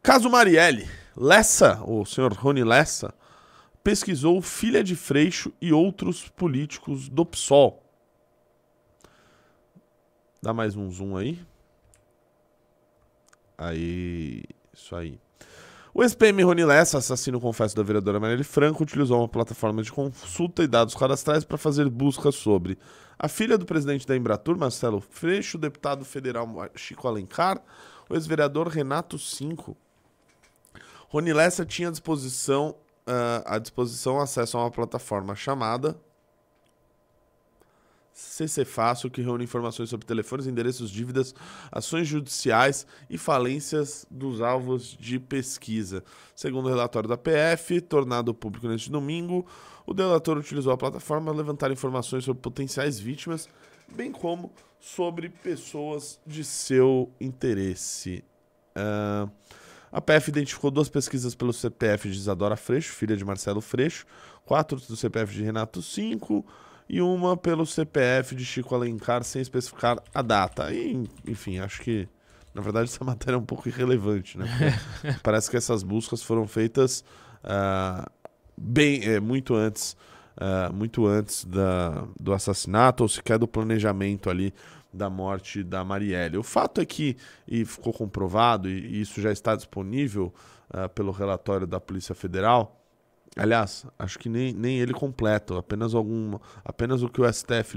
Caso Marielle. Lessa, o senhor Rony Lessa, pesquisou filha de Freixo e outros políticos do PSOL. Dá mais um zoom aí. Aí, isso aí. O ex-PM Rony Lessa, assassino confesso da vereadora Marielle Franco, utilizou uma plataforma de consulta e dados cadastrais para fazer buscas sobre a filha do presidente da Embratur, Marcelo Freixo, o deputado federal Chico Alencar, o ex-vereador Renato Cinco. Rony Lessa tinha à disposição acesso a uma plataforma chamada CC Fácil, que reúne informações sobre telefones, endereços, dívidas, ações judiciais e falências dos alvos de pesquisa. Segundo o relatório da PF, tornado público neste domingo, o delator utilizou a plataforma para levantar informações sobre potenciais vítimas, bem como sobre pessoas de seu interesse. A PF identificou 2 pesquisas pelo CPF de Isadora Freixo, filha de Marcelo Freixo, 4 do CPF de Renato Cinco e uma pelo CPF de Chico Alencar, sem especificar a data. E, enfim, acho que, na verdade, essa matéria é um pouco irrelevante, né? Parece que essas buscas foram feitas muito antes do assassinato ou sequer do planejamento ali da morte da Marielle. O fato é que, e ficou comprovado, e isso já está disponível pelo relatório da Polícia Federal, aliás, acho que nem ele completo, apenas o que o STF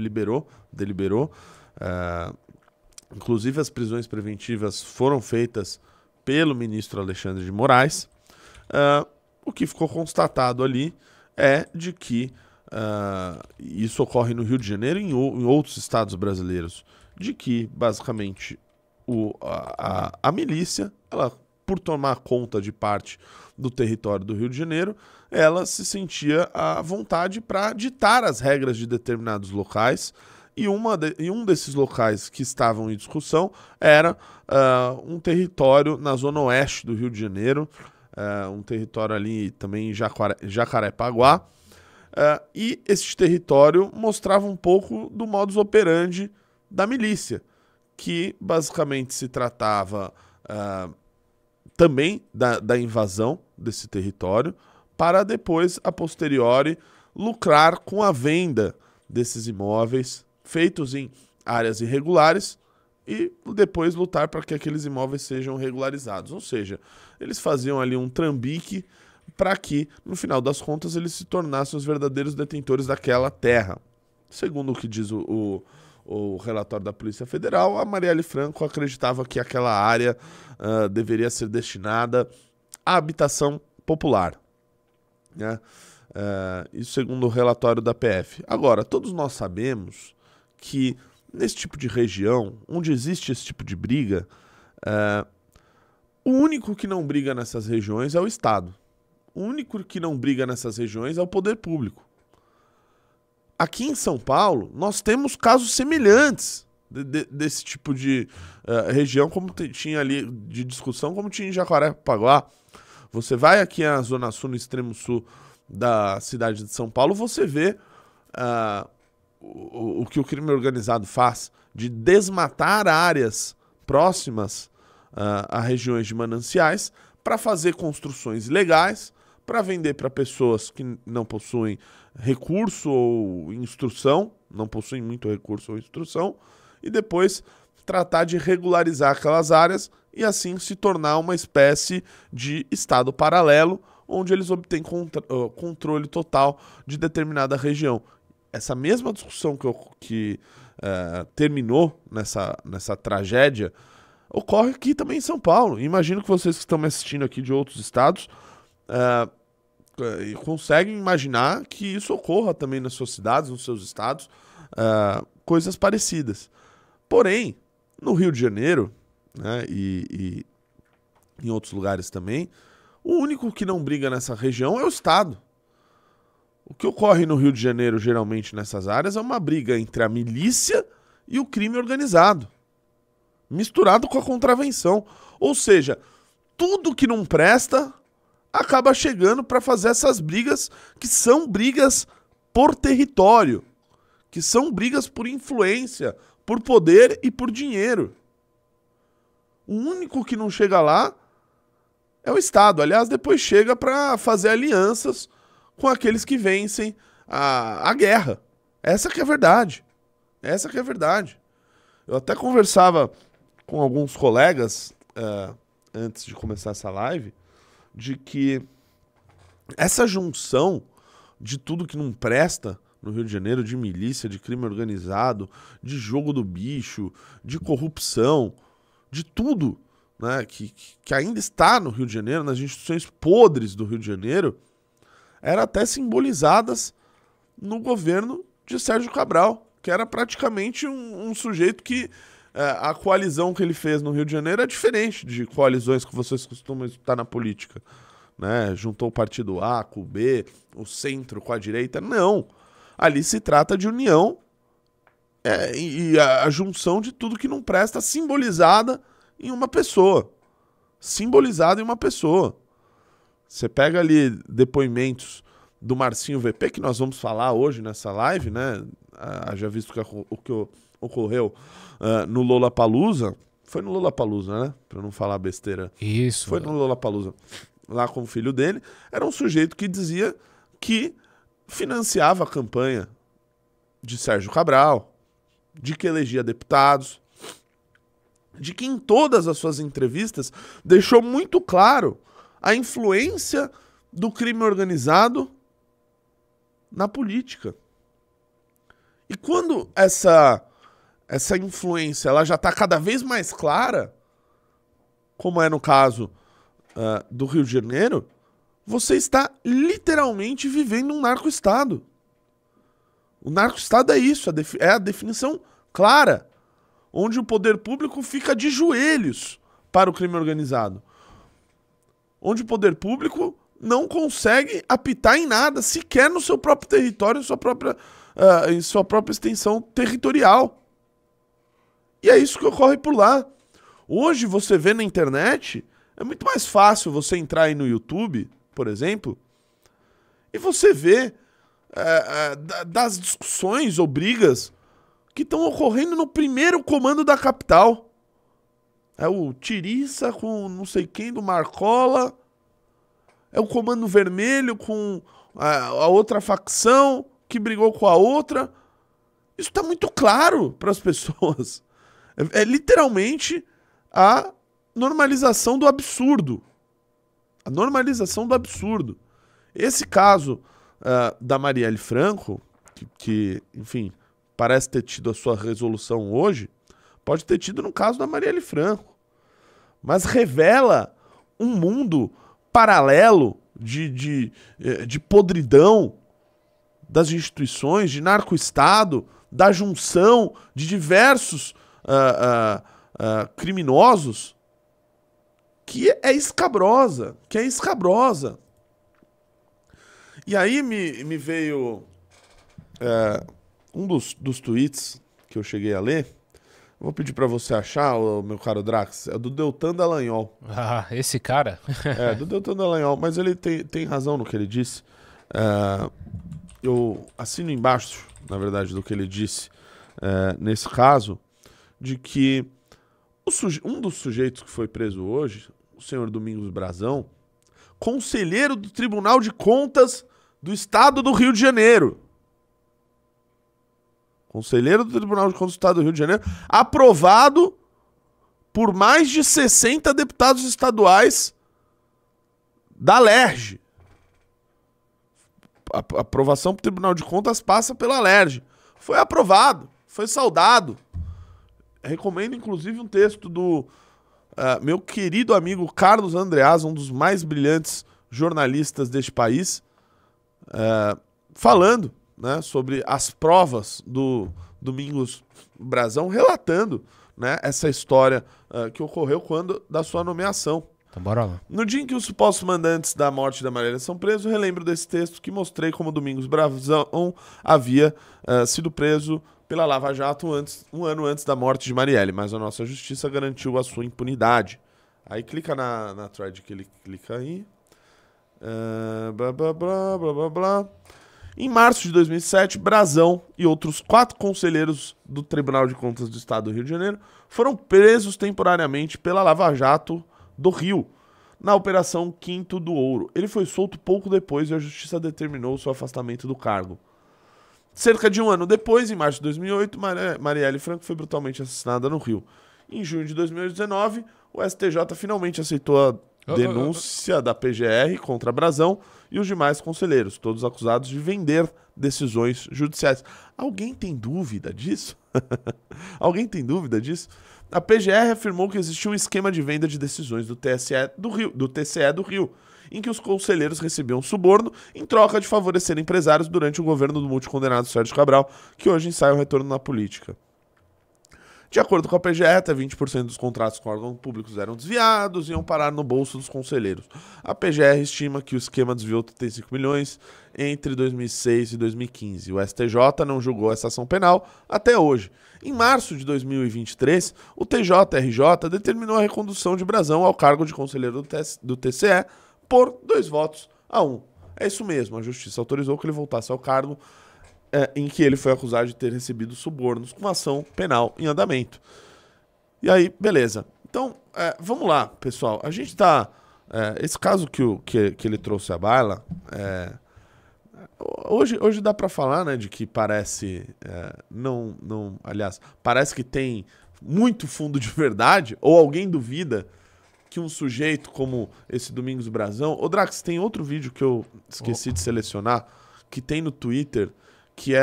deliberou. Inclusive as prisões preventivas foram feitas pelo ministro Alexandre de Moraes. O que ficou constatado ali é de que isso ocorre no Rio de Janeiro e em outros estados brasileiros, de que, basicamente, a milícia, ela, por tomar conta de parte do território do Rio de Janeiro, ela se sentia à vontade para ditar as regras de determinados locais, e um desses locais que estavam em discussão era um território na zona oeste do Rio de Janeiro, um território ali também em Jacarepaguá, e esse território mostrava um pouco do modus operandi da milícia, que basicamente se tratava também da invasão desse território, para depois, a posteriori, lucrar com a venda desses imóveis feitos em áreas irregulares e depois lutar para que aqueles imóveis sejam regularizados. Ou seja, eles faziam ali um trambique para que, no final das contas, eles se tornassem os verdadeiros detentores daquela terra. Segundo o que diz o relatório da Polícia Federal, a Marielle Franco acreditava que aquela área deveria ser destinada à habitação popular, né? Isso segundo o relatório da PF. Agora, todos nós sabemos que nesse tipo de região, onde existe esse tipo de briga, o único que não briga nessas regiões é o Estado. O único que não briga nessas regiões é o poder público. Aqui em São Paulo, nós temos casos semelhantes desse tipo de região, como tinha ali de discussão, como tinha em Jacarepaguá. Você vai aqui na Zona Sul, no extremo sul da cidade de São Paulo, você vê o que o crime organizado faz de desmatar áreas próximas a regiões de mananciais para fazer construções ilegais, para vender para pessoas que não possuem recurso ou instrução, não possuem muito recurso ou instrução, e depois tratar de regularizar aquelas áreas e assim se tornar uma espécie de estado paralelo, onde eles obtêm controle total de determinada região. Essa mesma discussão que terminou nessa tragédia ocorre aqui também em São Paulo. Imagino que vocês que estão me assistindo aqui de outros estados conseguem imaginar que isso ocorra também nas suas cidades, nos seus estados, coisas parecidas. Porém, no Rio de Janeiro, né, e em outros lugares também, o único que não briga nessa região é o Estado. O que ocorre no Rio de Janeiro, geralmente, nessas áreas, é uma briga entre a milícia e o crime organizado, misturado com a contravenção. Ou seja, tudo que não presta acaba chegando para fazer essas brigas, que são brigas por território, que são brigas por influência, por poder e por dinheiro. O único que não chega lá é o Estado. Aliás, depois chega para fazer alianças com aqueles que vencem a guerra. Essa que é a verdade. Essa que é a verdade. Eu até conversava com alguns colegas antes de começar essa live, de que essa junção de tudo que não presta no Rio de Janeiro, de milícia, de crime organizado, de jogo do bicho, de corrupção, de tudo, né, que ainda está no Rio de Janeiro, nas instituições podres do Rio de Janeiro, eram até simbolizadas no governo de Sérgio Cabral, que era praticamente um sujeito que a coalizão que ele fez no Rio de Janeiro é diferente de coalizões que vocês costumam escutar na política, né? Juntou o partido A com o B, o centro com a direita. Não. Ali se trata de união e a junção de tudo que não presta simbolizada em uma pessoa. Simbolizada em uma pessoa. Você pega ali depoimentos do Marcinho VP, que nós vamos falar hoje nessa live, né? Já visto o que ocorreu no Lollapalooza. Foi no Lollapalooza, né? Pra não falar besteira. Isso. Foi no Lollapalooza. Lá com o filho dele. Era um sujeito que dizia que financiava a campanha de Sérgio Cabral, de que elegia deputados, de que em todas as suas entrevistas deixou muito claro a influência do crime organizado na política. E quando essa influência ela já está cada vez mais clara, como é no caso do Rio de Janeiro, você está literalmente vivendo um narco-estado. O narco-estado é isso, é a definição clara, onde o poder público fica de joelhos para o crime organizado. Onde o poder público não consegue apitar em nada, sequer no seu próprio território, em sua própria extensão territorial. E é isso que ocorre por lá. Hoje você vê na internet, é muito mais fácil você entrar aí no YouTube, por exemplo, e você vê das discussões ou brigas que estão ocorrendo no primeiro comando da capital. É o Tiriça com não sei quem do Marcola, é o Comando Vermelho com a outra facção que brigou com a outra. Isso está muito claro para as pessoas. É literalmente a normalização do absurdo. A normalização do absurdo. Esse caso da Marielle Franco, que, enfim, parece ter tido a sua resolução hoje, pode ter tido no caso da Marielle Franco. Mas revela um mundo paralelo de podridão das instituições, de narco-estado, da junção de diversos criminosos, que é escabrosa, E aí me veio um dos tweets que eu cheguei a ler. Vou pedir pra você achar, meu caro Drax. É do Deltan Dallagnol. Ah, esse cara? É, do Deltan Dallagnol. Mas ele tem razão no que ele disse. Eu assino embaixo, na verdade, do que ele disse nesse caso, de que um dos sujeitos que foi preso hoje, o senhor Domingos Brazão, conselheiro do Tribunal de Contas do Estado do Rio de Janeiro. Conselheiro do Tribunal de Contas do Estado do Rio de Janeiro, aprovado por mais de 60 deputados estaduais da LERJ. A aprovação para o Tribunal de Contas passa pela LERJ. Foi aprovado, foi saudado. Recomendo, inclusive, um texto do meu querido amigo Carlos Andreas, um dos mais brilhantes jornalistas deste país, falando, né, sobre as provas do Domingos Brazão, relatando, né, essa história que ocorreu quando da sua nomeação. Então bora lá. No dia em que os supostos mandantes da morte da Marielle são presos, relembro desse texto que mostrei como Domingos Brazão havia sido preso pela Lava Jato um ano antes da morte de Marielle, mas a nossa justiça garantiu a sua impunidade. Aí clica na thread que ele clica aí. Blá, blá, blá, blá, blá, blá. Em março de 2007, Brazão e outros 4 conselheiros do Tribunal de Contas do Estado do Rio de Janeiro foram presos temporariamente pela Lava Jato do Rio, na Operação Quinto do Ouro. Ele foi solto pouco depois e a justiça determinou o seu afastamento do cargo. Cerca de um ano depois, em março de 2008, Marielle Franco foi brutalmente assassinada no Rio. Em junho de 2019, o STJ finalmente aceitou a denúncia da PGR contra Brazão e os demais conselheiros, todos acusados de vender decisões judiciais. Alguém tem dúvida disso? Alguém tem dúvida disso? A PGR afirmou que existia um esquema de venda de decisões do TCE do Rio, em que os conselheiros recebiam suborno em troca de favorecer empresários durante o governo do multicondenado Sérgio Cabral, que hoje ensaia o retorno na política. De acordo com a PGR, até 20% dos contratos com órgãos públicos eram desviados e iam parar no bolso dos conselheiros. A PGR estima que o esquema desviou 35 milhões entre 2006 e 2015. O STJ não julgou essa ação penal até hoje. Em março de 2023, o TJRJ determinou a recondução de Brazão ao cargo de conselheiro do TCE por 2-1. É isso mesmo, a justiça autorizou que ele voltasse ao cargo em que ele foi acusado de ter recebido subornos com ação penal em andamento. E aí, beleza. Então, vamos lá, pessoal. A gente tá... esse caso que ele trouxe à baila... Hoje dá pra falar, né, de que parece... aliás, parece que tem muito fundo de verdade, ou alguém duvida que um sujeito como esse Domingos Brazão... Ô, Drax, tem outro vídeo que eu esqueci de selecionar, que tem no Twitter... que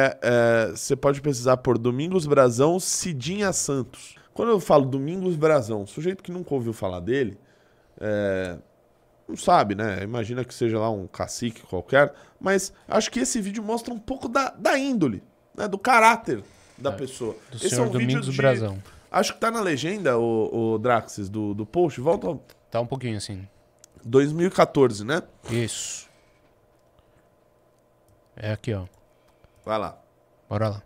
você pode pesquisar por Domingos Brazão Cidinha Santos. Quando eu falo Domingos Brazão, sujeito que nunca ouviu falar dele, não sabe, né? Imagina que seja lá um cacique qualquer, mas acho que esse vídeo mostra um pouco da índole, né? Do caráter da pessoa. Do Esse senhor Domingos Brazão. Acho que tá na legenda, o Draxis, do post. Volta. Tá um pouquinho assim. 2014, né? Isso. É aqui, ó. Vai lá. Bora lá. A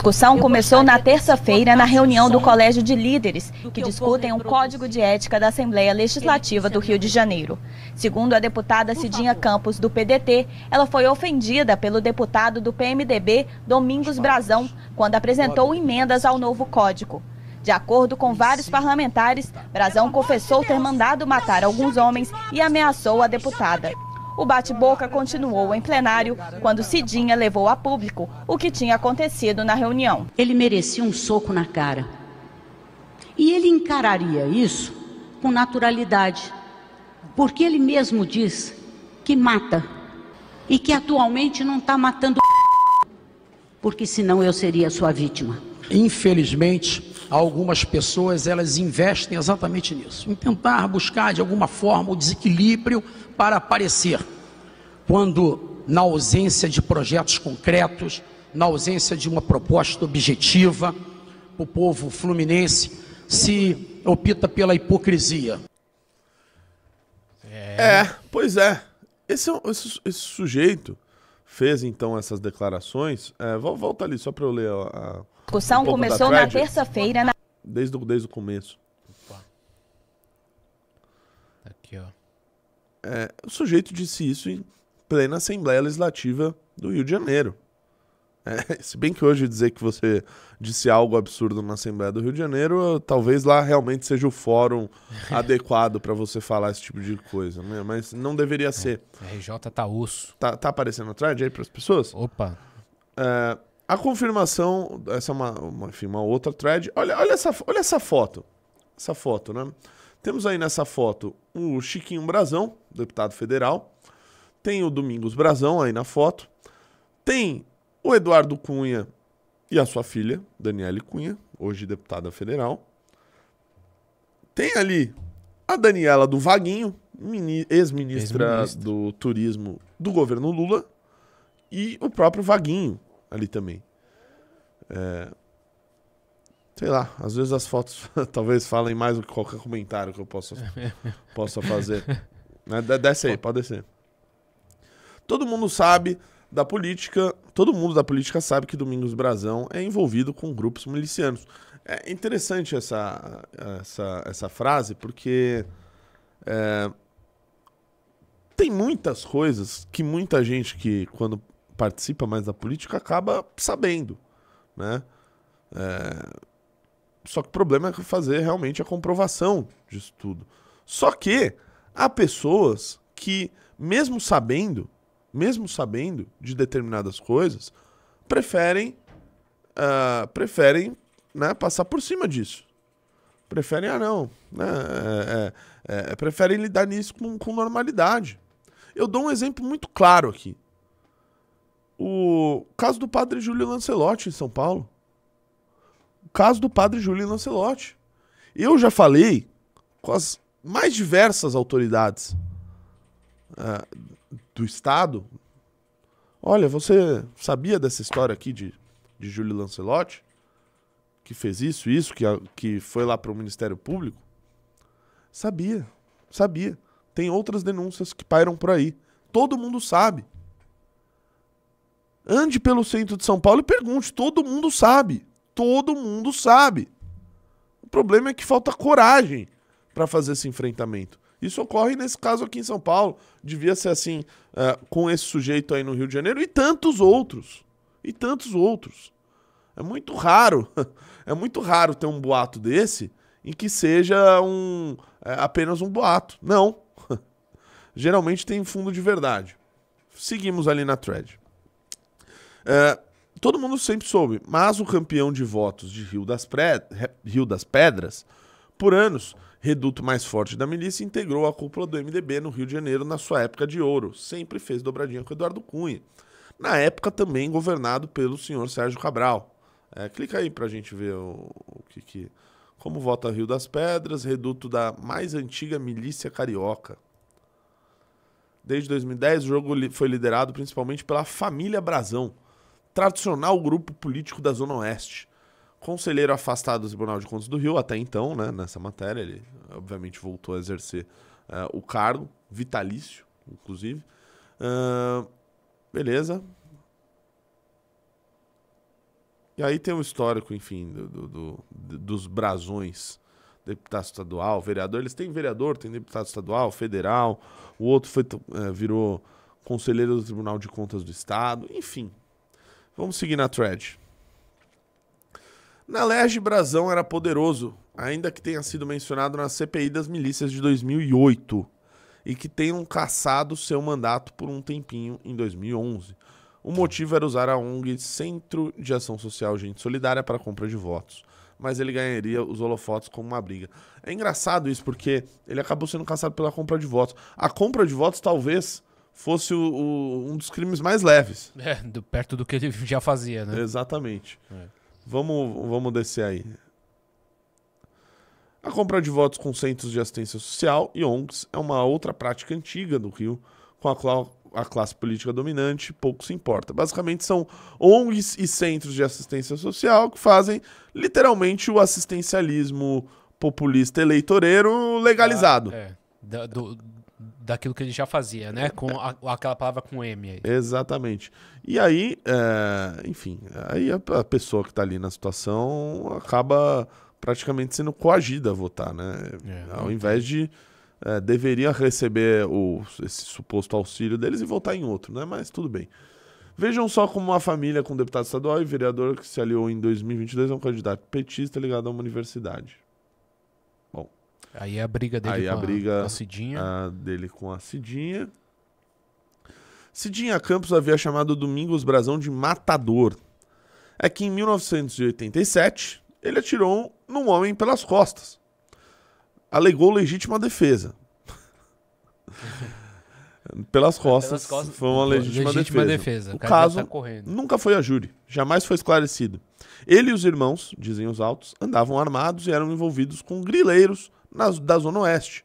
discussão começou na terça-feira na reunião do Colégio de Líderes, que discutem um código de ética da Assembleia Legislativa do Rio de Janeiro. Segundo a deputada Cidinha Campos, do PDT, ela foi ofendida pelo deputado do PMDB, Domingos Brazão, quando apresentou emendas ao novo código. De acordo com vários parlamentares, Brazão confessou ter mandado matar alguns homens e ameaçou a deputada. O bate-boca continuou em plenário quando Cidinha levou a público o que tinha acontecido na reunião. Ele merecia um soco na cara. E ele encararia isso com naturalidade, porque ele mesmo diz que mata e que atualmente não está matando, porque senão eu seria sua vítima. Infelizmente, algumas pessoas elas investem exatamente nisso, em tentar buscar de alguma forma o desequilíbrio para aparecer, quando na ausência de projetos concretos, na ausência de uma proposta objetiva, o povo fluminense se opta pela hipocrisia. Pois é. Esse sujeito fez então essas declarações. Volta ali só para eu ler a discussão começou na terça-feira desde o começo. Opa. Aqui, ó. O sujeito disse isso em plena Assembleia Legislativa do Rio de Janeiro. Se bem que hoje dizer que você disse algo absurdo na Assembleia do Rio de Janeiro, talvez lá realmente seja o fórum adequado para você falar esse tipo de coisa, né? Mas não deveria ser. RJ tá osso. Tá aparecendo a thread aí para as pessoas? Opa. A confirmação, essa é uma outra thread. Olha essa foto. Essa foto, né? Temos aí nessa foto o Chiquinho Brazão, deputado federal. Tem o Domingos Brazão aí na foto. Tem o Eduardo Cunha e a sua filha, Daniele Cunha, hoje deputada federal. Tem ali a Daniela do Vaguinho, ex-ministra do Turismo do governo Lula. E o próprio Vaguinho ali também. Sei lá, às vezes as fotos talvez falem mais do que qualquer comentário que eu possa fazer. Desce aí, pode descer. Todo mundo sabe da política, todo mundo da política sabe que Domingos Brazão é envolvido com grupos milicianos. É interessante essa frase, porque tem muitas coisas que muita gente que, quando participa mais da política, acaba sabendo, né? Só que o problema é fazer realmente a comprovação disso tudo. Só que há pessoas que, mesmo sabendo de determinadas coisas, preferem né, passar por cima disso. Preferem, preferem lidar nisso com normalidade. Eu dou um exemplo muito claro aqui. O caso do padre Júlio Lancelotti em São Paulo. O caso do padre Júlio Lancelotti. Eu já falei com as mais diversas autoridades do Estado. Olha, você sabia dessa história aqui de Júlio Lancelotti? Que fez isso, que foi lá para o Ministério Público? Sabia. Tem outras denúncias que pairam por aí. Todo mundo sabe. Ande pelo centro de São Paulo e pergunte. Todo mundo sabe. Todo mundo sabe. O problema é que falta coragem para fazer esse enfrentamento. Isso ocorre nesse caso aqui em São Paulo. Devia ser assim com esse sujeito aí no Rio de Janeiro e tantos outros. É muito raro. É muito raro ter um boato desse em que seja apenas um boato. Não. Geralmente tem fundo de verdade. Seguimos ali na thread. Todo mundo sempre soube, mas o campeão de votos de Rio das Pedras, por anos, reduto mais forte da milícia, integrou a cúpula do MDB no Rio de Janeiro na sua época de ouro. Sempre fez dobradinha com Eduardo Cunha. Na época também governado pelo senhor Sérgio Cabral. Clica aí pra gente ver como vota Rio das Pedras, reduto da mais antiga milícia carioca. Desde 2010, o jogo foi liderado principalmente pela família Brazão, tradicional grupo político da Zona Oeste. Conselheiro afastado do Tribunal de Contas do Rio, até então, né, nessa matéria, ele obviamente voltou a exercer o cargo, vitalício, inclusive. Beleza. E aí tem o histórico, enfim, dos brasões, deputado estadual, vereador. Eles têm vereador, tem deputado estadual, federal, o outro virou conselheiro do Tribunal de Contas do Estado, enfim. Vamos seguir na thread. Na Lege, Brazão era poderoso, ainda que tenha sido mencionado na CPI das milícias de 2008 e que tenham cassado seu mandato por um tempinho em 2011. O motivo era usar a ONG Centro de Ação Social Gente Solidária para a compra de votos, mas ele ganharia os holofotes como uma briga. É engraçado isso, porque ele acabou sendo cassado pela compra de votos. A compra de votos talvez fosse um dos crimes mais leves. Perto do que ele já fazia, né? Exatamente. Vamos descer aí. A compra de votos com centros de assistência social e ONGs é uma outra prática antiga do Rio, com a qual a classe política dominante pouco se importa. Basicamente são ONGs e centros de assistência social que fazem literalmente o assistencialismo populista eleitoreiro legalizado. Daquilo que ele já fazia, né? Com aquela palavra com M aí. Exatamente. E aí, enfim, aí a pessoa que está ali na situação acaba praticamente sendo coagida a votar, né? Ao invés de deveria receber esse suposto auxílio deles e votar em outro, né? Mas tudo bem. Vejam só como uma família com deputado estadual e vereador que se aliou em 2022 é um candidato petista ligado a uma universidade. Bom. Aí a briga dele com a Cidinha. Dele com a Cidinha. Cidinha Campos havia chamado Domingos Brazão de matador. É que em 1987 ele atirou num homem pelas costas. Alegou legítima defesa. Pelas costas foi uma legítima defesa. O caso nunca foi a júri, jamais foi esclarecido. Ele e os irmãos, dizem os autos, andavam armados e eram envolvidos com grileiros da Zona Oeste.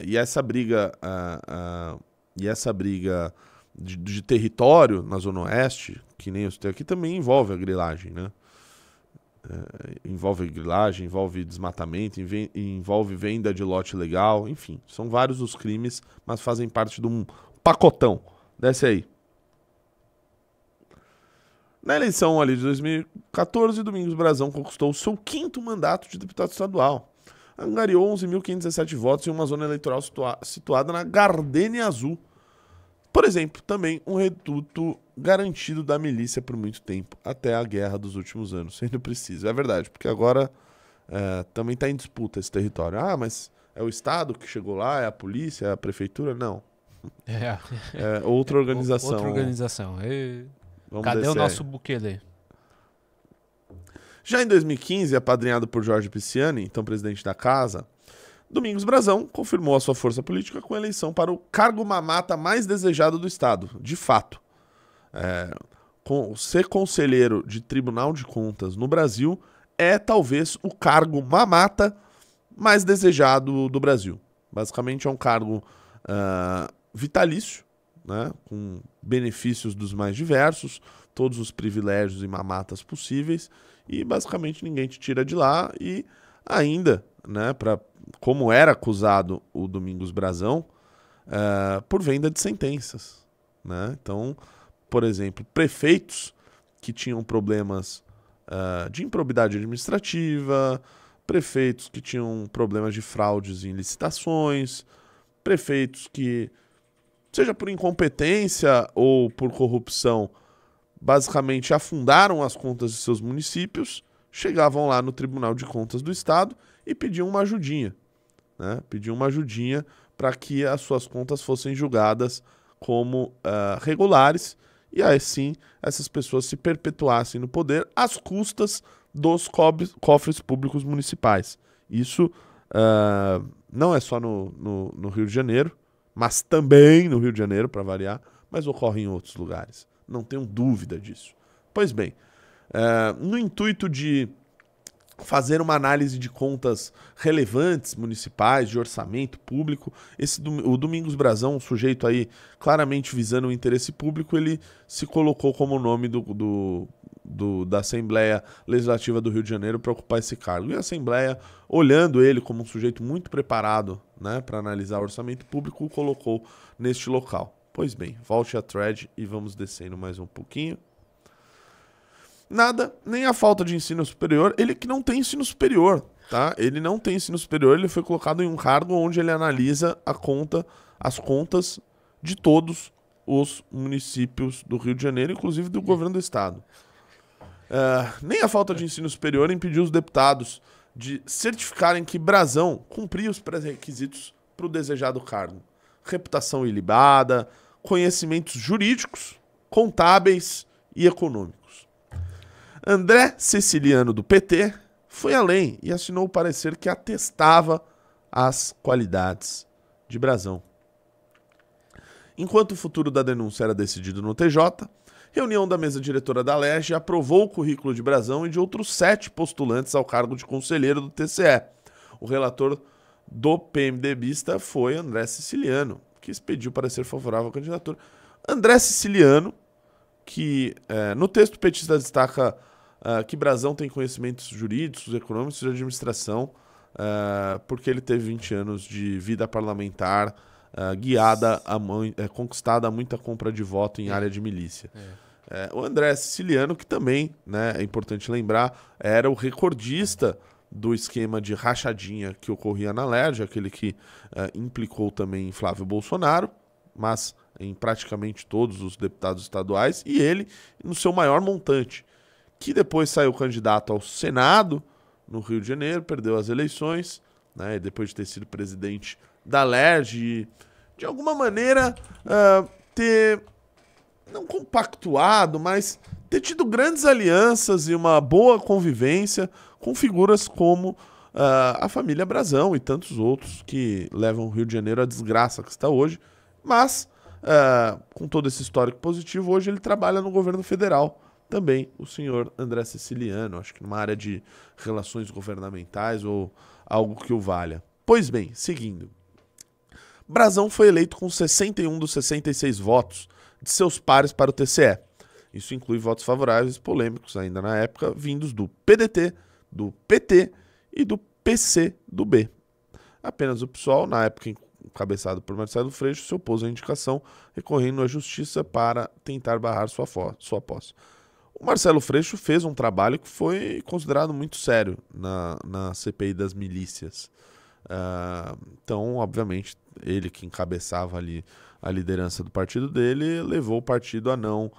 E essa briga de território na Zona Oeste, que nem eu citei aqui, também envolve a grilagem, né? Envolve grilagem, envolve desmatamento, envolve venda de lote ilegal, enfim, são vários os crimes, mas fazem parte de um pacotão. Desce aí. Na eleição ali de 2014, Domingos Brazão conquistou o seu 5º mandato de deputado estadual. Angariou 11.517 votos em uma zona eleitoral situada na Gardênia Azul. Por exemplo, também um reduto garantido da milícia por muito tempo, até a guerra dos últimos anos, sendo preciso. É verdade, porque agora também está em disputa esse território. Ah, mas é o Estado que chegou lá, é a polícia, é a prefeitura? Não. É outra organização. Outra organização. Cadê descer o nosso Bukele? Já em 2015, apadrinhado por Jorge Pisciani, então presidente da casa, Domingos Brazão confirmou a sua força política com a eleição para o cargo mamata mais desejado do Estado, de fato. Ser conselheiro de Tribunal de Contas no Brasil é talvez o cargo mamata mais desejado do Brasil. Basicamente é um cargo vitalício, né, com benefícios dos mais diversos, todos os privilégios e mamatas possíveis, e basicamente ninguém te tira de lá, e ainda, né, como era acusado o Domingos Brazão, por venda de sentenças, né? Então, por exemplo, prefeitos que tinham problemas de improbidade administrativa, prefeitos que tinham problemas de fraudes em licitações, prefeitos que, seja por incompetência ou por corrupção, basicamente afundaram as contas de seus municípios, chegavam lá no Tribunal de Contas do Estado e pediam uma ajudinha, né? Pediam uma ajudinha para que as suas contas fossem julgadas como regulares, e aí sim essas pessoas se perpetuassem no poder às custas dos cofres públicos municipais. Isso não é só no Rio de Janeiro, mas também no Rio de Janeiro, para variar, mas ocorre em outros lugares. Não tenho dúvida disso. Pois bem, no intuito de fazer uma análise de contas relevantes municipais, de orçamento público, o Domingos Brazão, um sujeito aí claramente visando o interesse público, ele se colocou como nome da Assembleia Legislativa do Rio de Janeiro para ocupar esse cargo. E a Assembleia, olhando ele como um sujeito muito preparado, né, para analisar o orçamento público, o colocou neste local. Pois bem, volte a thread e vamos descendo mais um pouquinho. Nada, nem a falta de ensino superior, ele que não tem ensino superior, tá? Ele não tem ensino superior, ele foi colocado em um cargo onde ele analisa as contas de todos os municípios do Rio de Janeiro, inclusive do governo do estado. Nem a falta de ensino superior impediu os deputados de certificarem que Brazão cumpria os pré-requisitos para o desejado cargo. Reputação ilibada, conhecimentos jurídicos, contábeis e econômicos. André Siciliano, do PT, foi além e assinou o parecer que atestava as qualidades de Brazão. Enquanto o futuro da denúncia era decidido no TJ, reunião da mesa diretora da LERJ aprovou o currículo de Brazão e de outros 7 postulantes ao cargo de conselheiro do TCE. O relator do PMDBista foi André Siciliano, que expediu parecer favorável à candidatura. André Siciliano, que no texto petista destaca que Brazão tem conhecimentos jurídicos, econômicos e de administração, porque ele teve 20 anos de vida parlamentar, conquistada muita compra de voto em área de milícia. O André Siciliano, que também, né, é importante lembrar, era o recordista do esquema de rachadinha que ocorria na LERJ, aquele que implicou também em Flávio Bolsonaro, mas em praticamente todos os deputados estaduais, e ele no seu maior montante, que depois saiu candidato ao Senado no Rio de Janeiro, perdeu as eleições, né, depois de ter sido presidente da LERJ, e de alguma maneira ter, não compactuado, mas ter tido grandes alianças e uma boa convivência com figuras como a família Brazão e tantos outros que levam o Rio de Janeiro à desgraça que está hoje, mas com todo esse histórico positivo, hoje ele trabalha no governo federal. Também o senhor André Siciliano, acho que numa área de relações governamentais ou algo que o valha. Pois bem, seguindo. Brazão foi eleito com 61 dos 66 votos de seus pares para o TCE. Isso inclui votos favoráveis e polêmicos ainda na época, vindos do PDT, do PT e do PCdoB. Apenas o PSOL, na época encabeçado por Marcelo Freixo, se opôs à indicação, recorrendo à justiça para tentar barrar sua posse. O Marcelo Freixo fez um trabalho que foi considerado muito sério na CPI das milícias. Então, obviamente, ele que encabeçava ali a liderança do partido dele, levou o partido a não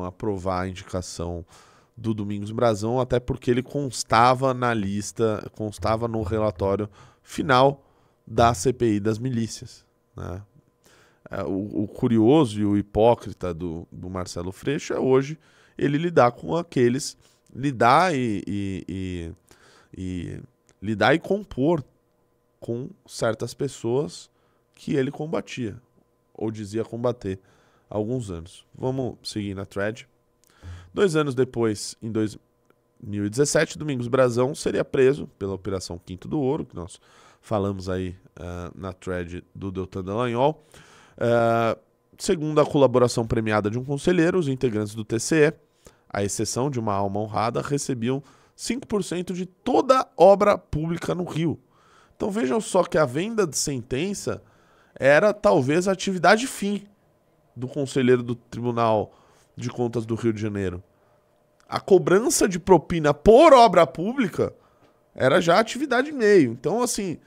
aprovar a indicação do Domingos Brazão, até porque ele constava na lista, constava no relatório final da CPI das milícias, né? O curioso e o hipócrita do Marcelo Freixo é hoje ele lidar com aqueles, lidar e compor com certas pessoas que ele combatia, ou dizia combater há alguns anos. Vamos seguir na thread. 2 anos depois, em 2017, Domingos Brazão seria preso pela Operação Quinto do Ouro, que nós falamos aí na thread do Deltan Dallagnol. Segundo a colaboração premiada de um conselheiro, os integrantes do TCE, à exceção de uma alma honrada, recebiam 5% de toda obra pública no Rio. Então vejam só que a venda de sentença era talvez a atividade fim do conselheiro do Tribunal de Contas do Rio de Janeiro. A cobrança de propina por obra pública era já atividade meio. Então, assim,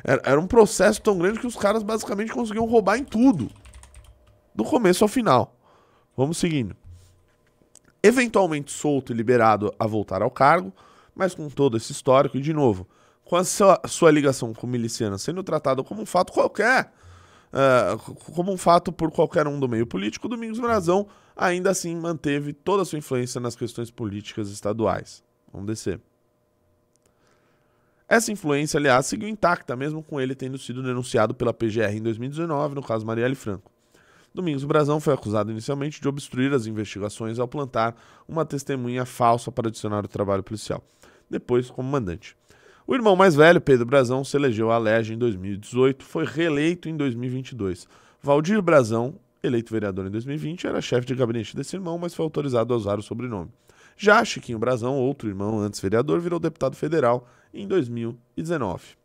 era um processo tão grande que os caras basicamente conseguiam roubar em tudo, do começo ao final. Vamos seguindo. Eventualmente solto e liberado a voltar ao cargo, mas com todo esse histórico, e de novo, com a sua ligação com miliciana sendo tratada como um fato qualquer, como um fato por qualquer um do meio político, Domingos Brazão ainda assim manteve toda a sua influência nas questões políticas estaduais. Vamos descer. Essa influência, aliás, seguiu intacta, mesmo com ele tendo sido denunciado pela PGR em 2019, no caso Marielle Franco. Domingos Brazão foi acusado inicialmente de obstruir as investigações ao plantar uma testemunha falsa para adicionar o trabalho policial, depois como mandante. O irmão mais velho, Pedro Brazão, se elegeu à Alerj em 2018, foi reeleito em 2022. Valdir Brazão, eleito vereador em 2020, era chefe de gabinete desse irmão, mas foi autorizado a usar o sobrenome. Já Chiquinho Brazão, outro irmão antes vereador, virou deputado federal em 2019.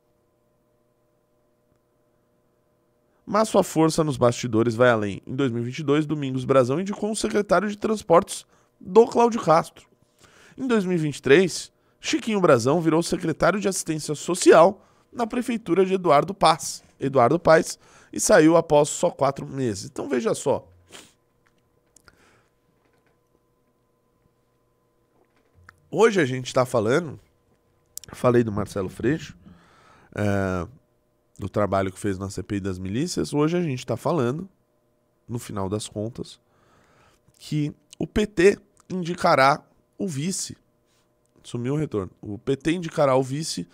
Mas sua força nos bastidores vai além. Em 2022, Domingos Brazão indicou um secretário de transportes do Cláudio Castro. Em 2023, Chiquinho Brazão virou secretário de assistência social na prefeitura de Eduardo Paes, e saiu após só 4 meses. Então veja só. Hoje a gente está falando, falei do Marcelo Freixo, do trabalho que fez na CPI das milícias. Hoje a gente está falando, no final das contas, que o PT indicará o vice. Sumiu o retorno. O PT indicará o vice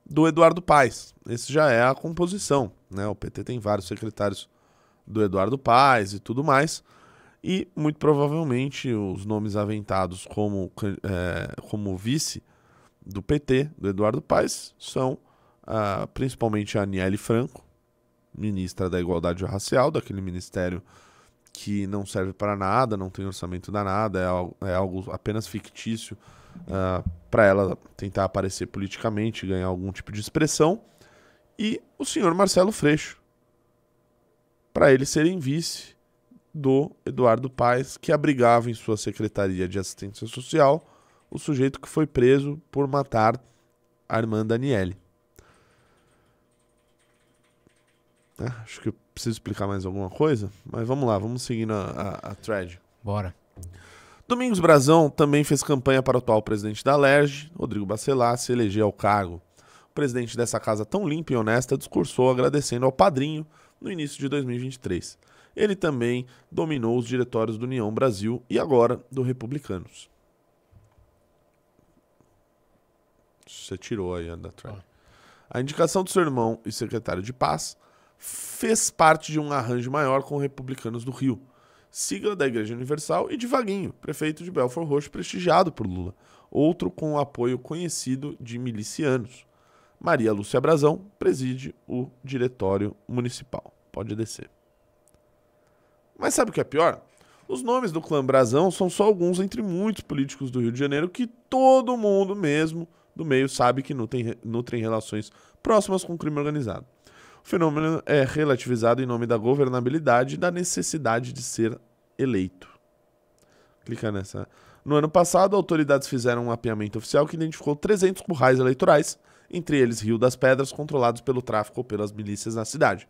do Eduardo Paes. Esse já é a composição, né? O PT tem vários secretários do Eduardo Paes e tudo mais. E, muito provavelmente, os nomes aventados como vice do PT, do Eduardo Paes, são principalmente a Aniele Franco, ministra da Igualdade Racial, daquele ministério que não serve para nada, não tem orçamento danado, é algo apenas fictício para ela tentar aparecer politicamente, ganhar algum tipo de expressão, e o senhor Marcelo Freixo, para ele serem vice do Eduardo Paes, que abrigava em sua Secretaria de Assistência Social o sujeito que foi preso por matar a irmã Daniele. Acho que eu preciso explicar mais alguma coisa, mas vamos lá, vamos seguindo a thread. Bora. Domingos Brazão também fez campanha para o atual presidente da Alerj, Rodrigo Bacelar, se eleger ao cargo. O presidente dessa casa tão limpa e honesta discursou agradecendo ao padrinho no início de 2023. Ele também dominou os diretórios do União Brasil e agora do Republicanos. Você tirou aí da thread. A indicação do seu irmão e secretário de paz fez parte de um arranjo maior com Republicanos do Rio, sigla da Igreja Universal, e de Vaguinho, prefeito de Belford Roxo, prestigiado por Lula, outro com o apoio conhecido de milicianos. Maria Lúcia Brazão preside o diretório municipal. Pode descer. Mas sabe o que é pior? Os nomes do clã Brazão são só alguns entre muitos políticos do Rio de Janeiro que todo mundo mesmo do meio sabe que nutrem relações próximas com o crime organizado. O fenômeno é relativizado em nome da governabilidade e da necessidade de ser eleito. Clica No ano passado, autoridades fizeram um mapeamento oficial que identificou 300 currais eleitorais, entre eles Rio das Pedras, controlados pelo tráfico ou pelas milícias na cidade.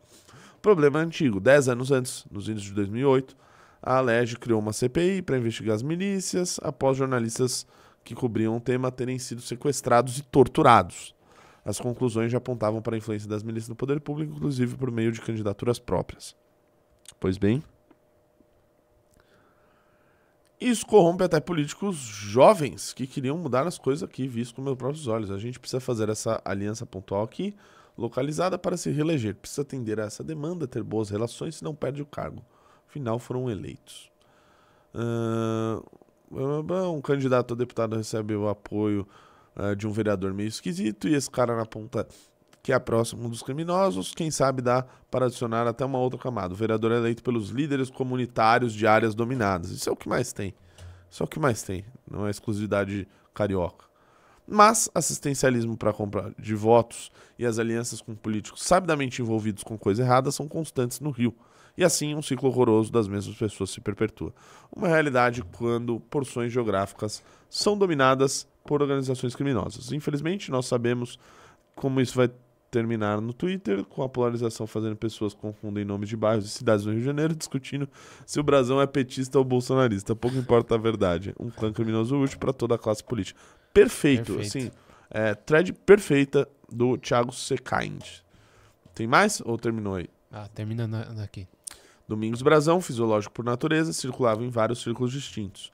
O problema é antigo. 10 anos antes, nos idos de 2008, a Alerj criou uma CPI para investigar as milícias, após jornalistas que cobriam o tema terem sido sequestrados e torturados. As conclusões já apontavam para a influência das milícias no poder público, inclusive por meio de candidaturas próprias. Pois bem, isso corrompe até políticos jovens que queriam mudar as coisas aqui, visto com meus próprios olhos. A gente precisa fazer essa aliança pontual aqui, localizada para se reeleger. Precisa atender a essa demanda, ter boas relações, senão perde o cargo. Afinal, foram eleitos. Um candidato a deputado recebe o apoio de um vereador meio esquisito, e esse cara na ponta que é próximo dos criminosos, quem sabe dá para adicionar até uma outra camada. O vereador é eleito pelos líderes comunitários de áreas dominadas. Isso é o que mais tem. Isso é o que mais tem. Não é exclusividade carioca. Mas assistencialismo para compra de votos e as alianças com políticos sabidamente envolvidos com coisa errada são constantes no Rio. E assim um ciclo horroroso das mesmas pessoas se perpetua. Uma realidade quando porções geográficas são dominadas por organizações criminosas. Infelizmente, nós sabemos como isso vai terminar no Twitter, com a polarização fazendo pessoas confundem nomes de bairros e cidades do Rio de Janeiro, discutindo se o brasão é petista ou bolsonarista. Pouco importa a verdade. Um clã criminoso útil para toda a classe política. Perfeito. Assim, thread perfeita do Thiago Sekind. Tem mais ou terminou aí? Termina aqui. Domingos Brazão, fisiológico por natureza, circulava em vários círculos distintos.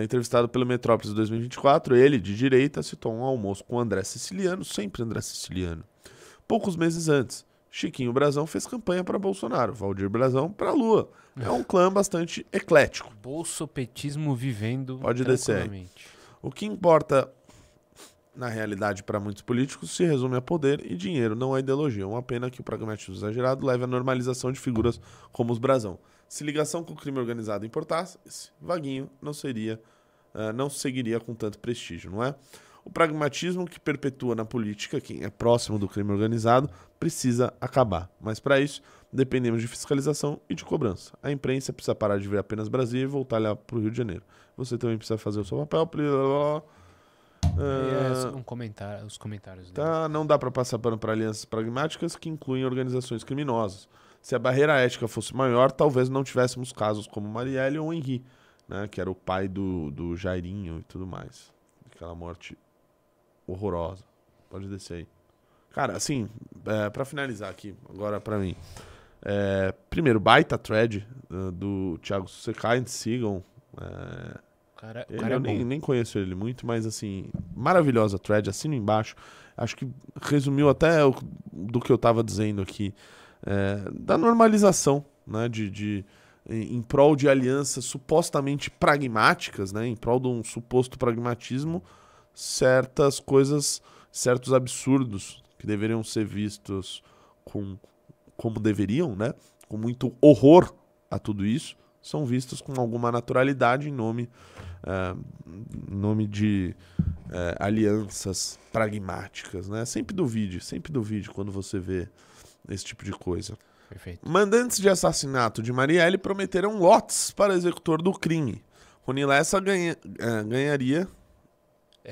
Entrevistado pelo Metrópolis 2024, ele, de direita, citou um almoço com André Siciliano, sempre André Siciliano. Poucos meses antes, Chiquinho Brazão fez campanha para Bolsonaro, Valdir Brazão para Lula. É um clã bastante eclético. Bolsopetismo vivendo Pode descer aí. O que importa, na realidade, para muitos políticos, se resume a poder e dinheiro, não a ideologia. Uma pena que o pragmatismo exagerado leve à normalização de figuras como os Brazão. Se ligação com o crime organizado importasse, Vaguinho não seguiria com tanto prestígio, não é? O pragmatismo que perpetua na política quem é próximo do crime organizado precisa acabar. Mas para isso, dependemos de fiscalização e de cobrança. A imprensa precisa parar de ver apenas Brasília e voltar lá para o Rio de Janeiro. Você também precisa fazer o seu papel. Os comentários. Tá, não dá para passar pano para alianças pragmáticas que incluem organizações criminosas. Se a barreira ética fosse maior, talvez não tivéssemos casos como Marielle ou Henri, né, que era o pai do Jairinho e tudo mais. Aquela morte horrorosa. Pode descer aí. Cara, assim, pra finalizar aqui, agora pra mim. Primeiro, baita thread do Thiago Sekind, sigam. Eu nem conheço ele muito, mas assim, maravilhosa thread, assino embaixo. Acho que resumiu até do que eu tava dizendo aqui. Da normalização, né, em prol de alianças supostamente pragmáticas, né, em prol de um suposto pragmatismo, certas coisas, certos absurdos que deveriam ser vistos como deveriam, né, com muito horror a tudo isso, são vistos com alguma naturalidade em nome de alianças pragmáticas, né? Sempre duvide quando você vê esse tipo de coisa. Perfeito. Mandantes de assassinato de Marielle prometeram lotes para executor do crime. Rony Lessa ganharia,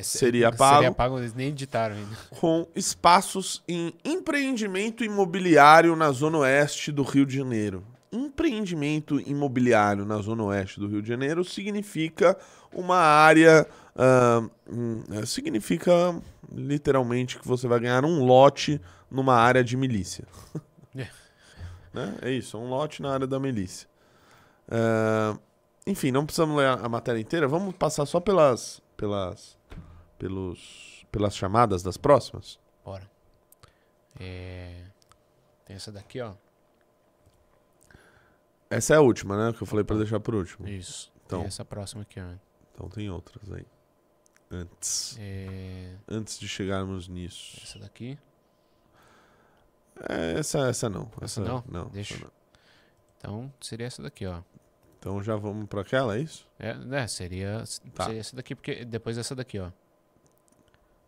seria pago, eles nem editaram ainda. Com espaços em empreendimento imobiliário na Zona Oeste do Rio de Janeiro. Empreendimento imobiliário na Zona Oeste do Rio de Janeiro significa uma área... significa literalmente que você vai ganhar um lote numa área de milícia. Né? É isso, um lote na área da milícia. Enfim, não precisamos ler a matéria inteira. Vamos passar só pelas chamadas das próximas? Bora. Tem essa daqui, ó. Essa é a última, né? Que eu falei pra deixar por último. Isso. Então, Tem essa próxima aqui, ó. Então tem outras aí. Antes de chegarmos nisso. Essa daqui. Essa não. Essa não? Não. Deixa. Essa não. Então seria essa daqui, ó. Então já vamos pra aquela, é isso? Seria essa daqui, porque depois dessa daqui, ó.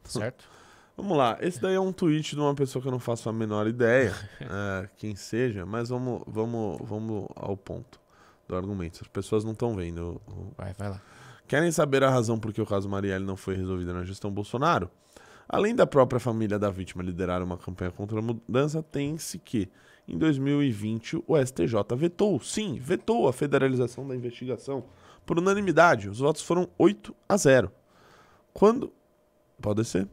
Certo? Vamos lá. Esse daí é um tweet de uma pessoa que eu não faço a menor ideia quem seja, mas vamos ao ponto do argumento. As pessoas não estão vendo. Vai lá. Querem saber a razão por que o caso Marielle não foi resolvido na gestão Bolsonaro? Além da própria família da vítima liderar uma campanha contra a mudança, tem-se que, em 2020, o STJ vetou a federalização da investigação por unanimidade. Os votos foram 8-0. Quando... Pode ser.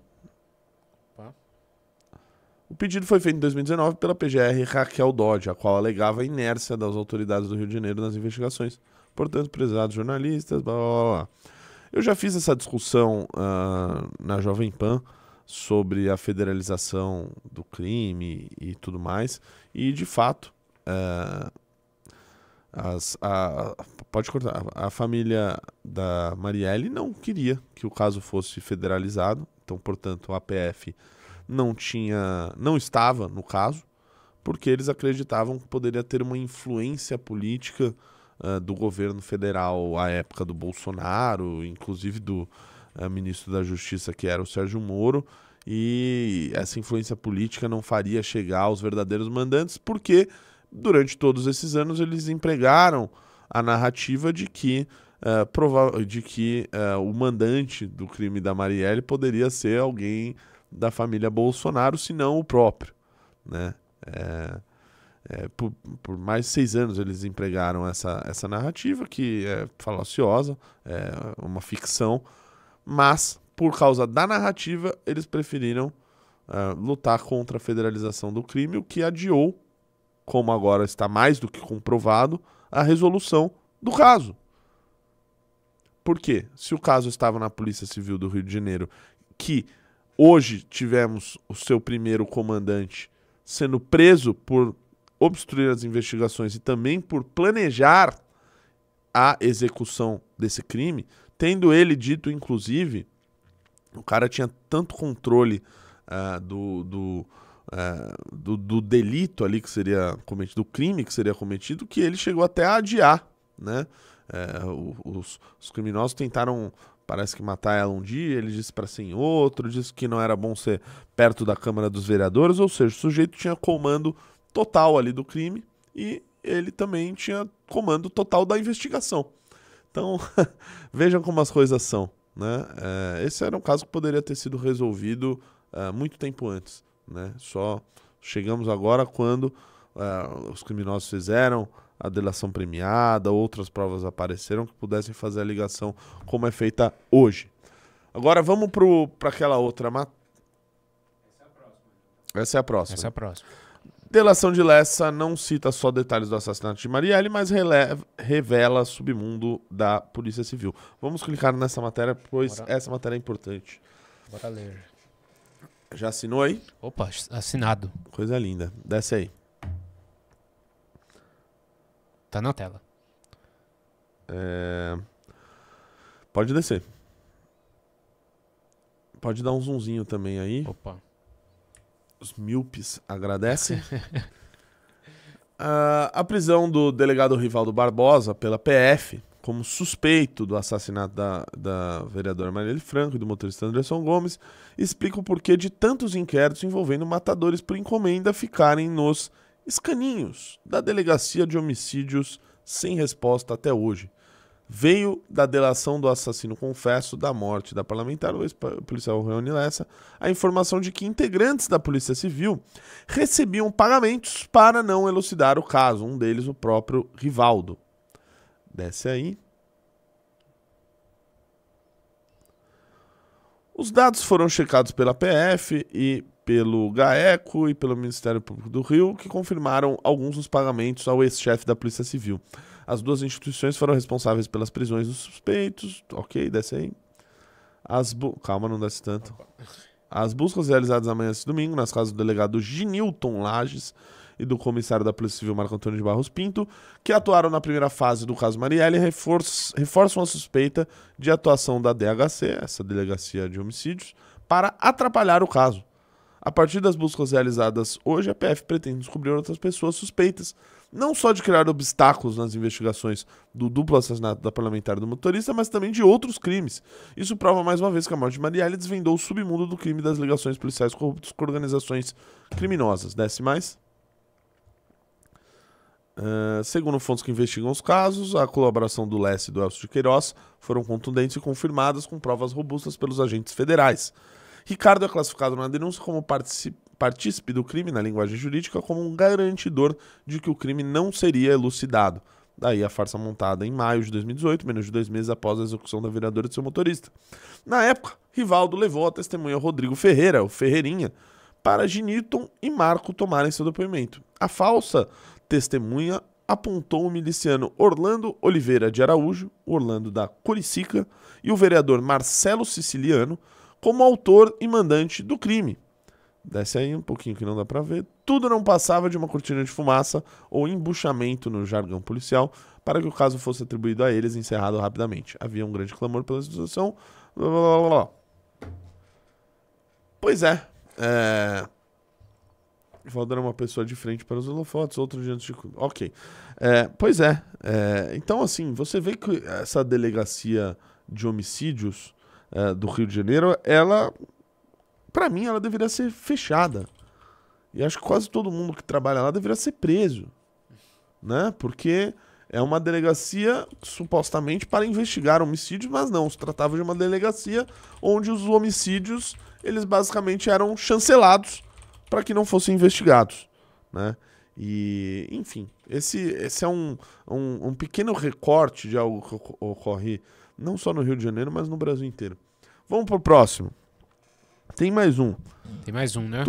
O pedido foi feito em 2019 pela PGR Raquel Dodge, a qual alegava a inércia das autoridades do Rio de Janeiro nas investigações. Portanto, prezados jornalistas, blá, blá, blá. Eu já fiz essa discussão na Jovem Pan sobre a federalização do crime e tudo mais. E, de fato, pode cortar. A família da Marielle não queria que o caso fosse federalizado. Então, portanto, a APF não estava no caso, porque eles acreditavam que poderia ter uma influência política do governo federal à época do Bolsonaro, inclusive do ministro da Justiça, que era o Sérgio Moro, e essa influência política não faria chegar aos verdadeiros mandantes, porque durante todos esses anos eles empregaram a narrativa de que o mandante do crime da Marielle poderia ser alguém da família Bolsonaro, se não o próprio, né? Por mais de 6 anos eles empregaram essa narrativa, que é falaciosa, é uma ficção, mas por causa da narrativa eles preferiram lutar contra a federalização do crime, o que adiou, como agora está mais do que comprovado, a resolução do caso. Por quê? Se o caso estava na Polícia Civil do Rio de Janeiro, que hoje tivemos o seu primeiro comandante sendo preso por obstruir as investigações e também por planejar a execução desse crime, tendo ele dito, inclusive, o cara tinha tanto controle do delito ali que seria cometido, do crime que seria cometido, que ele chegou até a adiar, né? Os criminosos tentaram, parece que matar ela um dia, ele disse para ser em outro, disse que não era bom ser perto da Câmara dos Vereadores, ou seja, o sujeito tinha comando total ali do crime e ele também tinha comando total da investigação. Então, vejam como as coisas são, né? Esse era um caso que poderia ter sido resolvido muito tempo antes, né? Só chegamos agora quando os criminosos fizeram a delação premiada, outras provas apareceram que pudessem fazer a ligação como é feita hoje. Agora vamos para aquela outra matéria. Essa é a próxima. Delação de Lessa não cita só detalhes do assassinato de Marielle, mas revela submundo da Polícia Civil. Vamos clicar nessa matéria, pois essa matéria é importante. Bora ler. Já assinou aí? Opa, assinado. Coisa linda. Desce aí. Tá na tela. Pode descer. Pode dar um zoomzinho também aí. Opa. Os míopes agradecem. A prisão do delegado Rivaldo Barbosa pela PF como suspeito do assassinato da vereadora Marielle Franco e do motorista Anderson Gomes explica o porquê de tantos inquéritos envolvendo matadores por encomenda ficarem nos escaninhos da Delegacia de Homicídios sem resposta até hoje. Veio da delação do assassino confesso da morte da parlamentar, o ex-policial Rony Lessa, a informação de que integrantes da Polícia Civil recebiam pagamentos para não elucidar o caso, um deles o próprio Rivaldo. Desce aí. Os dados foram checados pela PF e pelo GAECO e pelo Ministério Público do Rio, que confirmaram alguns dos pagamentos ao ex-chefe da Polícia Civil. As duas instituições foram responsáveis pelas prisões dos suspeitos. Ok, desce aí. Calma, não desce tanto. As buscas realizadas amanhã desse domingo nas casas do delegado Ginilton Lages e do comissário da Polícia Civil Marco Antônio de Barros Pinto, que atuaram na primeira fase do caso Marielle, reforçam a suspeita de atuação da DHC, essa Delegacia de Homicídios, para atrapalhar o caso. A partir das buscas realizadas hoje, a PF pretende descobrir outras pessoas suspeitas, não só de criar obstáculos nas investigações do duplo assassinato da parlamentar e do motorista, mas também de outros crimes. Isso prova mais uma vez que a morte de Marielle desvendou o submundo do crime das ligações policiais corruptas com organizações criminosas. Desce mais. Segundo fontes que investigam os casos, a colaboração do Lessa e do Elcio de Queiroz foram contundentes e confirmadas com provas robustas pelos agentes federais. Ricardo é classificado na denúncia como partícipe do crime, na linguagem jurídica, como um garantidor de que o crime não seria elucidado. Daí a farsa montada em maio de 2018, menos de 2 meses após a execução da vereadora de seu motorista. Na época, Rivaldo levou a testemunha Rodrigo Ferreira, o Ferreirinha, para Ginilton e Marco tomarem seu depoimento. A falsa testemunha apontou o miliciano Orlando Oliveira de Araújo, Orlando da Curicica, e o vereador Marcelo Siciliano como autor e mandante do crime. Desce aí um pouquinho que não dá pra ver. Tudo não passava de uma cortina de fumaça ou embuchamento no jargão policial para que o caso fosse atribuído a eles e encerrado rapidamente. Havia um grande clamor pela situação. Blá, blá, blá, blá. Pois é. Rivaldo era uma pessoa de frente para os holofotes, outro diante de... Ok. Pois é. Então, assim, você vê que essa delegacia de homicídios do Rio de Janeiro, ela... Pra mim, ela deveria ser fechada. E acho que quase todo mundo que trabalha lá deveria ser preso. Né? Porque é uma delegacia supostamente para investigar homicídios, mas não. Se tratava de uma delegacia onde os homicídios, eles basicamente eram chancelados para que não fossem investigados. Né? E, enfim, esse é um pequeno recorte de algo que ocorre não só no Rio de Janeiro, mas no Brasil inteiro. Vamos pro próximo. Tem mais um. Tem mais um, né?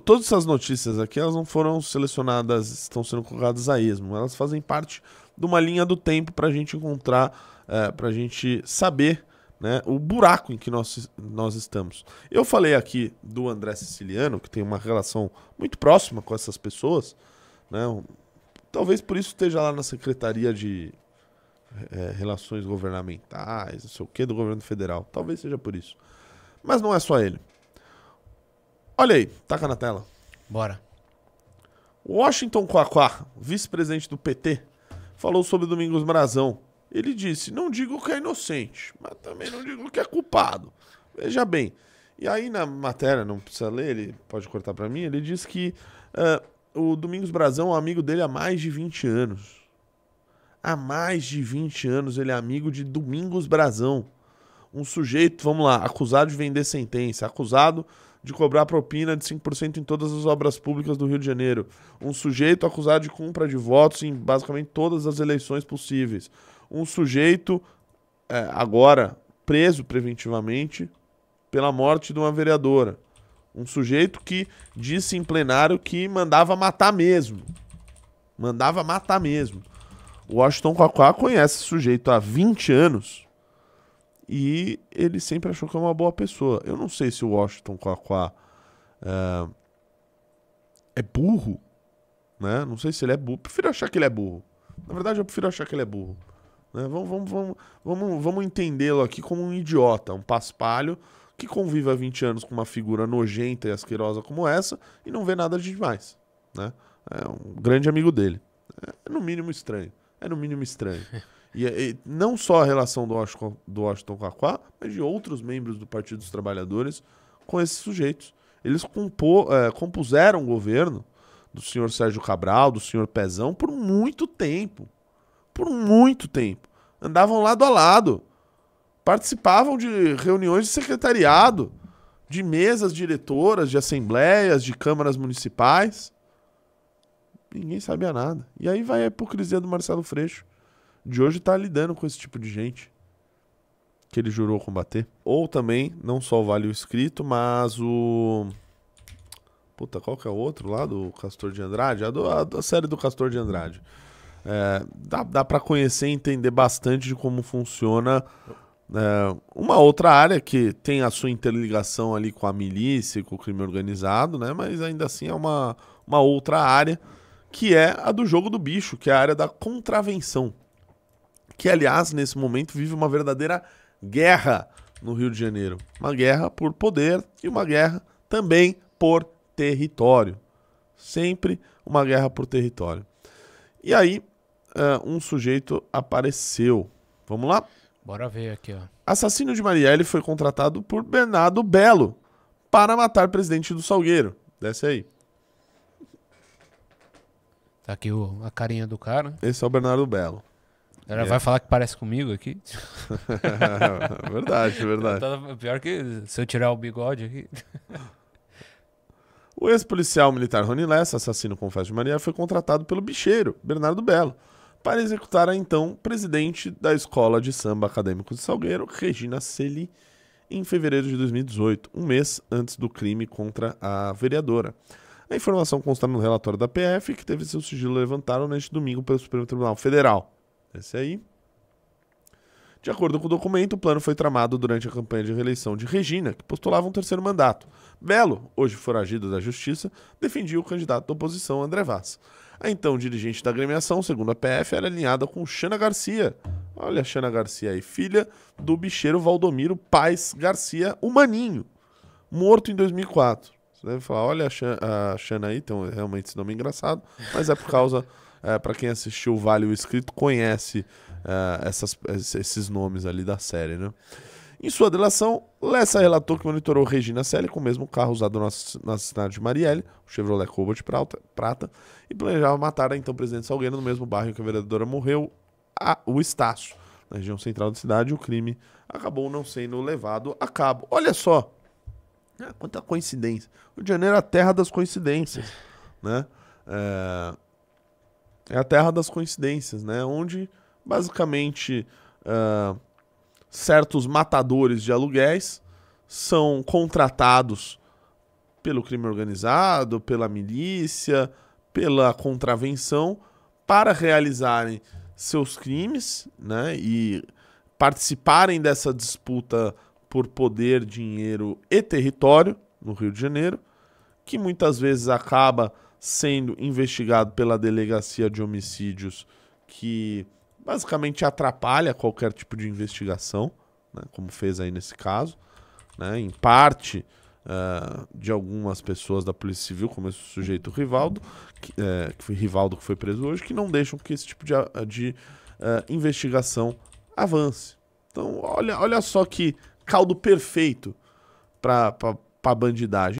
Todas essas notícias aqui, elas não foram selecionadas, estão sendo colocadas a esmo. Elas fazem parte de uma linha do tempo para a gente encontrar, para a gente saber, né, o buraco em que nós estamos. Eu falei aqui do André Siciliano, que tem uma relação muito próxima com essas pessoas, né? Talvez por isso esteja lá na Secretaria de Relações Governamentais, não sei o que, do governo federal. Talvez seja por isso. Mas não é só ele. Olha aí, taca na tela. Bora. Washington Quaquá, vice-presidente do PT, falou sobre Domingos Brazão. Ele disse, não digo que é inocente, mas também não digo que é culpado. Veja bem. E aí na matéria, não precisa ler, ele pode cortar pra mim, ele diz que o Domingos Brazão é um amigo dele há mais de 20 anos. Há mais de 20 anos ele é amigo de Domingos Brazão. Um sujeito, vamos lá, acusado de vender sentença, acusado de cobrar propina de 5% em todas as obras públicas do Rio de Janeiro. Um sujeito acusado de compra de votos em basicamente todas as eleições possíveis. Um sujeito, agora, preso preventivamente pela morte de uma vereadora. Um sujeito que disse em plenário que mandava matar mesmo. Mandava matar mesmo. O Washington Quaquá conhece esse sujeito há 20 anos. E ele sempre achou que é uma boa pessoa. Eu não sei se o Washington Quaquá é burro, né? Não sei se ele é burro. Prefiro achar que ele é burro. Na verdade, eu prefiro achar que ele é burro. Né? Vamos entendê-lo aqui como um idiota, um paspalho que convive há 20 anos com uma figura nojenta e asquerosa como essa e não vê nada de demais. Né? É um grande amigo dele. É no mínimo estranho. E não só a relação do Washington Quaquá, mas de outros membros do Partido dos Trabalhadores com esses sujeitos. Eles compuseram o governo do senhor Sérgio Cabral, do senhor Pezão, por muito tempo. Por muito tempo. Andavam lado a lado. Participavam de reuniões de secretariado, de mesas diretoras, de assembleias, de câmaras municipais. Ninguém sabia nada. E aí vai a hipocrisia do Marcelo Freixo. De hoje tá lidando com esse tipo de gente que ele jurou combater. Ou também, não só o Vale o Escrito, mas o... Puta, qual que é o outro lá do Castor de Andrade? A série do Castor de Andrade. Dá pra conhecer e entender bastante de como funciona uma outra área que tem a sua interligação ali com a milícia e com o crime organizado, né? Mas ainda assim é uma outra área, que é a do jogo do bicho, que é a área da contravenção. Que, aliás, nesse momento vive uma verdadeira guerra no Rio de Janeiro. Uma guerra por poder e uma guerra também por território. Sempre uma guerra por território. E aí, um sujeito apareceu. Vamos lá? Bora ver aqui, ó. Assassino de Marielle foi contratado por Bernardo Belo para matar presidente do Salgueiro. Desce aí. Tá aqui a carinha do cara. Esse é o Bernardo Belo. Ela vai falar que parece comigo aqui. Verdade, verdade. Pior que se eu tirar o bigode aqui. O ex-policial militar Rony Lessa, assassino confesso de Maria, foi contratado pelo bicheiro, Bernardo Belo, para executar a então presidente da Escola de Samba Acadêmico de Salgueiro, Regina Celi, em fevereiro de 2018, um mês antes do crime contra a vereadora. A informação consta no relatório da PF, que teve seu sigilo levantado neste domingo pelo Supremo Tribunal Federal. Esse aí. De acordo com o documento, o plano foi tramado durante a campanha de reeleição de Regina, que postulava um terceiro mandato. Belo, hoje foragido da Justiça, defendia o candidato da oposição, André Vaz. A então dirigente da agremiação, segundo a PF, era alinhada com Xana Garcia. Olha a Xana Garcia aí, filha do bicheiro Valdomiro Paes Garcia, o Maninho, morto em 2004. Você deve falar, olha a Xana aí, então realmente esse nome é engraçado, mas é por causa, para quem assistiu o Vale o Escrito, conhece esses nomes ali da série, né? Em sua delação, Lessa relatou que monitorou Regina Celi com o mesmo carro usado no assassinato de Marielle, o Chevrolet Cobalt Prata, e planejava matar a então presidente Salgueiro no mesmo bairro em que a vereadora morreu, o Estácio, na região central da cidade. O crime acabou não sendo levado a cabo. Olha só, quanta coincidência. O Rio de Janeiro é a terra das coincidências, né? É a terra das coincidências, né? Onde, basicamente, certos matadores de aluguéis são contratados pelo crime organizado, pela milícia, pela contravenção, para realizarem seus crimes, né, e participarem dessa disputa por poder, dinheiro e território no Rio de Janeiro, que muitas vezes acaba sendo investigado pela Delegacia de Homicídios, que basicamente atrapalha qualquer tipo de investigação, né, como fez aí nesse caso, né, em parte de algumas pessoas da Polícia Civil, como esse sujeito Rivaldo, que foi preso hoje, que não deixam que esse tipo de investigação avance. Então, olha só que caldo perfeito para a bandidagem.